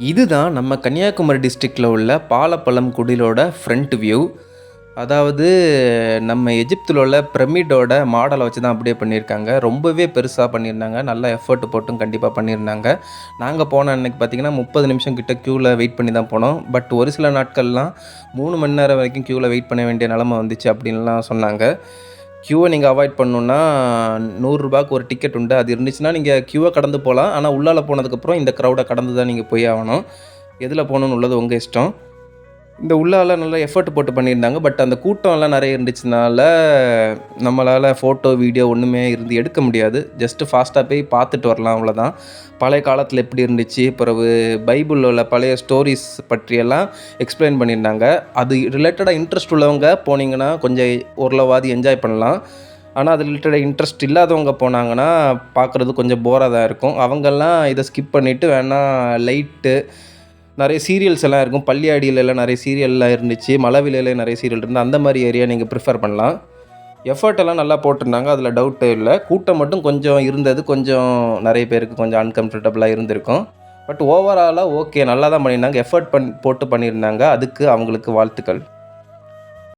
இதுதான் நம்ம கன்னியாகுமரி டிஸ்ட்ரிக்டில் உள்ள பாலப்பழம் குடிலோட ஃப்ரண்ட் வியூ. அதாவது நம்ம எஜிப்தில் உள்ள பிரமிடோட மாடலை வச்சு தான் அப்படியே பண்ணியிருக்காங்க. ரொம்பவே பெருசாக பண்ணியிருந்தாங்க. நல்லா எஃபர்ட் போட்டும் கண்டிப்பாக பண்ணியிருந்தாங்க. நாங்கள் போன அன்னைக்கு பார்த்திங்கன்னா 30 நிமிஷம் கிட்ட க்யூவில் வெயிட் பண்ணி தான் போனோம். பட் ஒரு சில நாட்கள்லாம் 3 மணி நேரம் வரைக்கும் க்யூவில் வெயிட் பண்ண வேண்டிய நிலமை வந்துச்சு அப்படின்லாம் சொன்னாங்க. க்யூவை நீங்கள் அவாய்ட் பண்ணணுன்னா ₹100க்கு ஒரு டிக்கெட் உண்டு. அது இருந்துச்சுன்னா நீங்கள் க்யூவை கடந்து போகலாம். ஆனால் உள்ளால போனதுக்கப்புறம் இந்த க்ரௌடை கடந்து தான் நீங்கள் போய் ஆகணும். எதில் போகணுன்னு உள்ளது உங்கள் இஷ்டம். இந்த உள்ளால நல்லா எஃபர்ட் போட்டு பண்ணியிருந்தாங்க. பட் அந்த கூட்டம்லாம் நிறைய இருந்துச்சுனால நம்மளால் ஃபோட்டோ, வீடியோ ஒன்றுமே இருந்து எடுக்க முடியாது. ஜஸ்ட்டு ஃபாஸ்ட்டாக போய் பார்த்துட்டு வரலாம், அவ்வளோதான். பழைய காலத்தில் எப்படி இருந்துச்சு, பிறகு பைபிளில் உள்ள பழைய ஸ்டோரிஸ் பற்றியெல்லாம் எக்ஸ்பிளைன் பண்ணியிருந்தாங்க. அது ரிலேட்டடாக இன்ட்ரெஸ்ட் உள்ளவங்க போனீங்கன்னா கொஞ்சம் ஓரளவாவது என்ஜாய் பண்ணலாம். ஆனால் அது ரிலேட்டடாக இன்ட்ரெஸ்ட் இல்லாதவங்க போனாங்கன்னா பார்க்குறது கொஞ்சம் போராக தான் இருக்கும். அவங்கெல்லாம் இதை ஸ்கிப் பண்ணிவிட்டு வேணால் லைட்டு நிறைய சீரியல்ஸ் எல்லாம் இருக்கும். பள்ளியாடியிலலாம் நிறைய சீரியல்லாம் இருந்துச்சு. மழவிலையில நிறைய சீரியல் இருந்து அந்த மாதிரி ஏரியா நீங்கள் ப்ரிஃபர் பண்ணலாம். எஃபர்ட் எல்லாம் நல்லா போட்டிருந்தாங்க, அதில் டவுட்டே இல்லை. கூட்டம் மட்டும் கொஞ்சம் இருந்தது. கொஞ்சம் நிறைய பேருக்கு கொஞ்சம் அன்கம்ஃபர்டபுளாக இருந்திருக்கும். பட் ஓவராலாக ஓகே, நல்லா தான் பண்ணியிருந்தாங்க. எஃபர்ட் போட்டு பண்ணியிருந்தாங்க. அதுக்கு அவங்களுக்கு வாழ்த்துக்கள்.